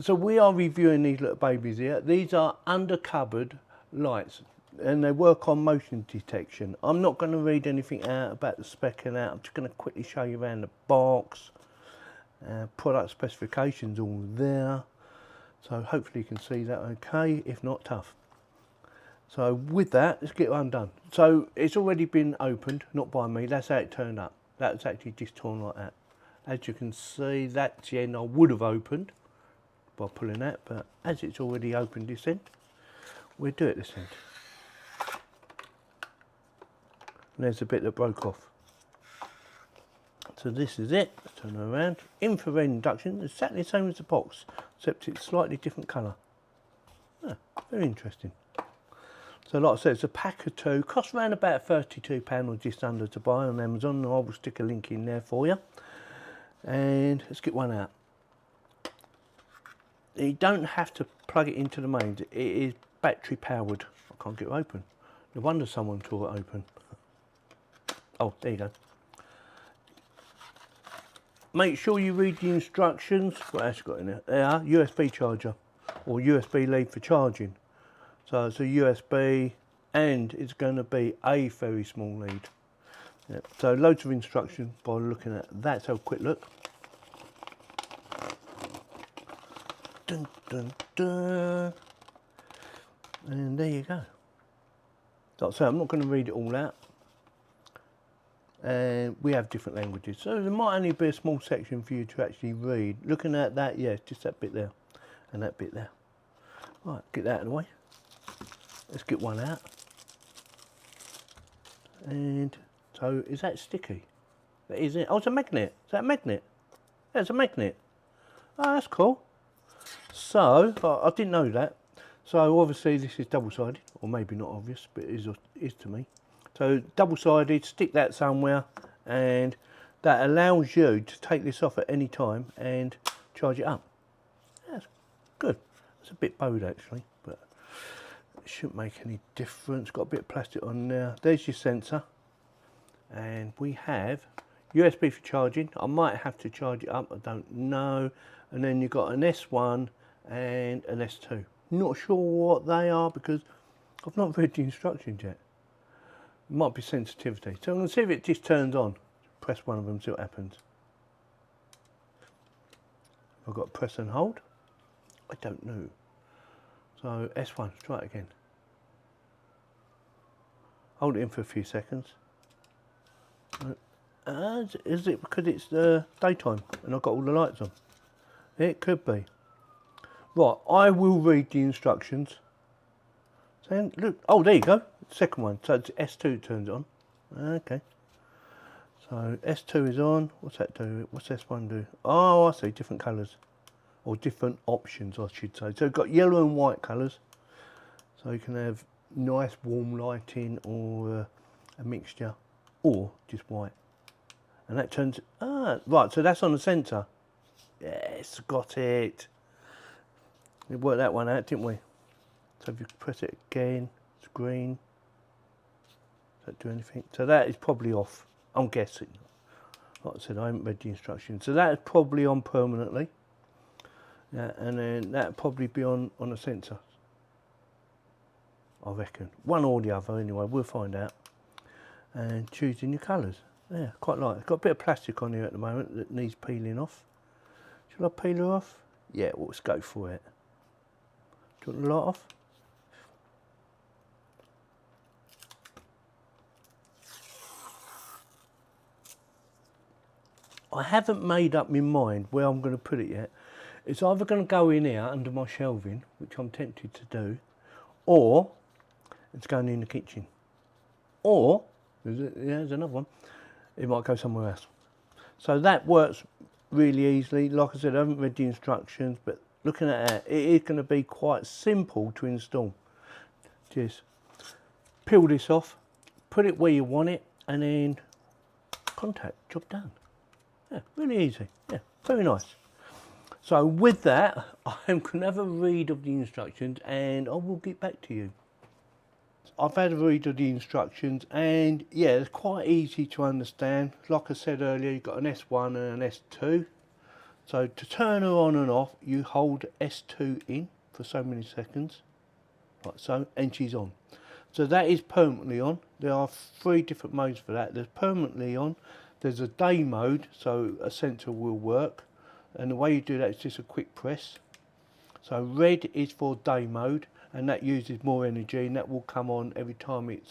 So we are reviewing these little babies here. These are under cupboard lights and they work on motion detection. I'm not going to read anything out about the spec and that. I'm just going to quickly show you around the box. Product specifications all there. So hopefully you can see that okay, if not tough. So with that, let's get it undone. So it's already been opened, not by me, that's how it turned up. That's actually just torn like that. As you can see, that's the end I would have opened by pulling that, but as it's already opened this end, we'll do it this end. And there's a bit that broke off. So this is it, let's turn it around. Infrared induction, exactly the same as the box, except it's slightly different colour. Ah, very interesting. So like I said, it's a pack of two, costs around about £32 or just under to buy on Amazon, and I will stick a link in there for you. And let's get one out. You don't have to plug it into the mains, it is battery powered. I can't get it open. No wonder someone tore it open. Oh, there you go. Make sure you read the instructions. What else you got in there? They are USB charger or USB lead for charging. So it's a USB and it's going to be a very small lead. Yep. So loads of instructions by looking at that. Let's have a quick look. Dun, dun, dun. And there you go. Like I say, I'm not going to read it all out. And we have different languages, so there might only be a small section for you to actually read. Looking at that, yeah, just that bit there and that bit there. Right, get that out of the way. Let's get one out. And so, is that sticky? That is it. Oh, it's a magnet. Is that a magnet? That's a magnet. Oh, that's cool. So, I didn't know that. So obviously this is double-sided, or maybe not obvious, but it is to me. So double-sided, stick that somewhere, and that allows you to take this off at any time and charge it up. That's good. It's a bit bowed actually, but it shouldn't make any difference. Got a bit of plastic on there. There's your sensor, and we have USB for charging. I might have to charge it up, I don't know. And then you've got an S1 and an S2. Not sure what they are because I've not read the instructions yet. It might be sensitivity. So I'm going to see if it just turns on. Press one of them, see what happens. I've got to press and hold. I don't know. So S1, let's try it again. Hold it in for a few seconds. Is it because it's daytime and I've got all the lights on? It could be. Right, I will read the instructions. So look, oh there you go, second one. So it's S2 turns on. Okay. So S2 is on. What's that do? What's S1 do? Oh, I see, different colours. Or different options, I should say. So you've got yellow and white colours. So you can have nice warm lighting or a mixture, or just white. And that turns, right, so that's on the sensor. Yes, got it. We worked that one out, didn't we? So if you press it again, it's green. Does that do anything? So that is probably off, I'm guessing. Like I said, I haven't read the instructions. So that is probably on permanently. Yeah, and then that'll probably be on a sensor. I reckon. One or the other anyway, we'll find out. And choosing your colours. Yeah, quite like it. It's got a bit of plastic on here at the moment that needs peeling off. Shall I peel her off? Yeah, well, let's go for it. Do you want the light off? I haven't made up my mind where I'm going to put it yet. It's either going to go in here under my shelving, which I'm tempted to do, or it's going in the kitchen. Or, there's another one, it might go somewhere else. So that works really easily. Like I said, I haven't read the instructions, but looking at that, it is going to be quite simple to install. Just peel this off, put it where you want it, and then contact, job done. Yeah, really easy. Yeah, very nice. So with that, I'm going to have a read of the instructions and I will get back to you. I've had a read of the instructions and yeah, it's quite easy to understand. Like I said earlier, you've got an S1 and an S2. So to turn her on and off, you hold S2 in for so many seconds, like so, and she's on. So that is permanently on. There are 3 different modes for that. There's permanently on, there's a day mode, so a sensor will work, and the way you do that is just a quick press. So red is for day mode, and that uses more energy, and that will come on every time it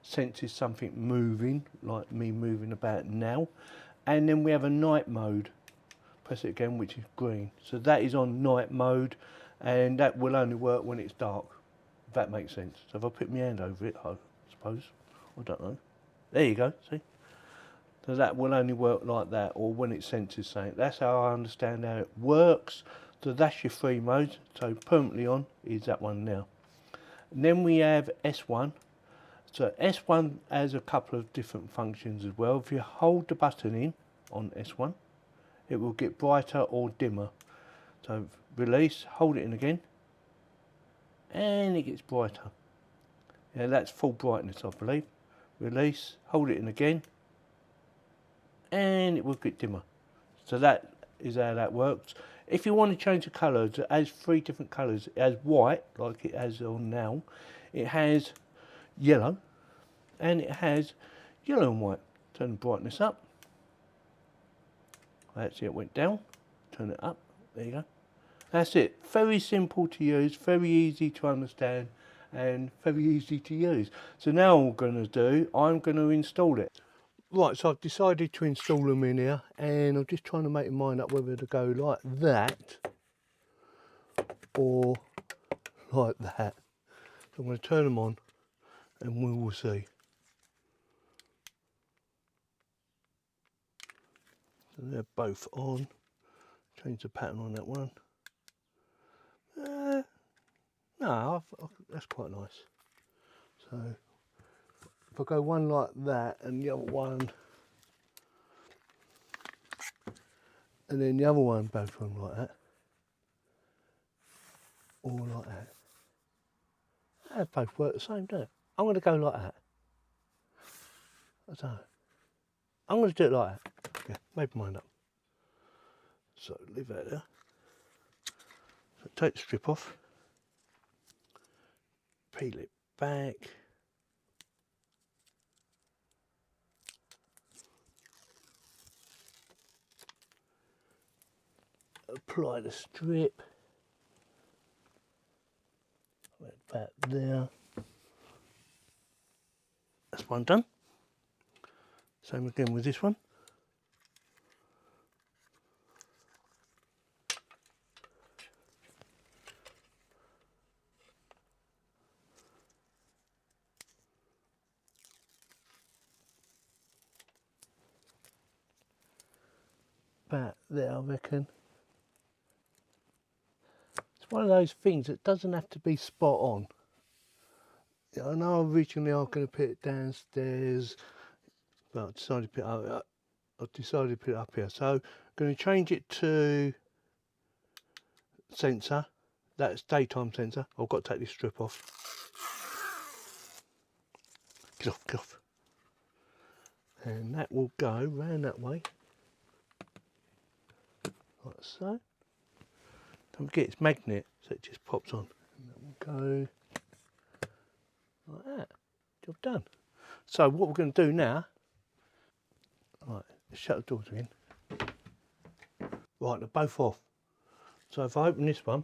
senses something moving, like me moving about now. And then we have a night mode. Press it again, which is green. So that is on night mode, and that will only work when it's dark, if that makes sense. So if I put my hand over it, I suppose, I don't know. There you go, see? So that will only work like that, or when it senses something. That's how I understand how it works. So that's your 3 modes. So permanently on is that one now. And then we have S1. So S1 has a couple of different functions as well. If you hold the button in on S1, it will get brighter or dimmer. So release, hold it in again, and it gets brighter. Yeah, that's full brightness, I believe. Release, hold it in again, and it will get dimmer. So that is how that works. If you want to change the colours, it has 3 different colours. It has white, like it has on now. It has yellow, and it has yellow and white. Turn the brightness up. That's it, went down. Turn it up. There you go. That's it. Very simple to use, very easy to understand, and very easy to use. So now all I'm going to do, I'm going to install it. Right, so I've decided to install them in here, and I'm just trying to make my mind up whether to go like that or like that. So I'm going to turn them on, and we will see. So they're both on. Change the pattern on that one. No, that's quite nice. So if I go one like that and the other one, and then the other one both on like that, or like that, they both work the same, don't it? I'm going to go like that. I don't know. I'm going to do it like that. Yeah, made my mind up. So leave that there. So take the strip off, peel it back. Apply the strip. Right back there. That's one done. Same again with this one. Back there, I reckon. It's one of those things that doesn't have to be spot on. I know originally I was going to put it downstairs, but I decided to put it up. I decided to put it up here. So I'm going to change it to sensor. That's daytime sensor. I've got to take this strip off. Get off, get off. And that will go round that way, like so. Don't forget it's magnet, so it just pops on. And that will go like that. Job done. So what we're going to do now, right, let's shut the doors again. Right, they're both off. So if I open this one,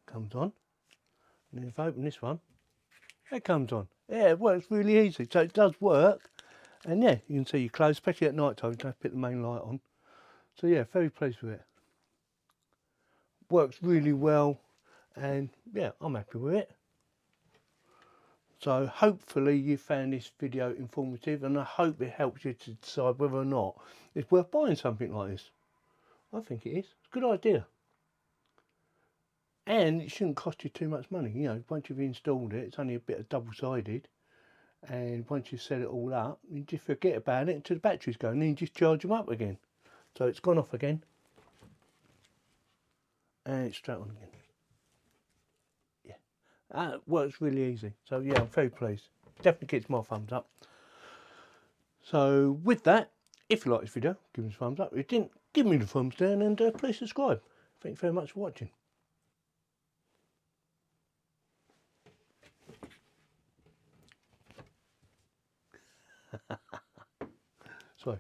comes on. And then if I open this one, it comes on. Yeah, it works really easy. So it does work. And yeah, you can see your clothes, especially at night time, you don't have to put the main light on. So yeah, very pleased with it. Works really well. And yeah, I'm happy with it. So hopefully you found this video informative, and I hope it helps you to decide whether or not it's worth buying something like this. I think it is. It's a good idea. And it shouldn't cost you too much money. You know, once you've installed it, it's only a bit of double-sided. And once you set it all up, you just forget about it until the batteries go, and then you just charge them up again. So it's gone off again. And it's straight on again. That works really easy. So yeah, I'm very pleased. Definitely gets my thumbs up. So with that, If you like this video, give me a thumbs up. If you didn't, give me the thumbs down and please subscribe. Thank you very much for watching. Sorry.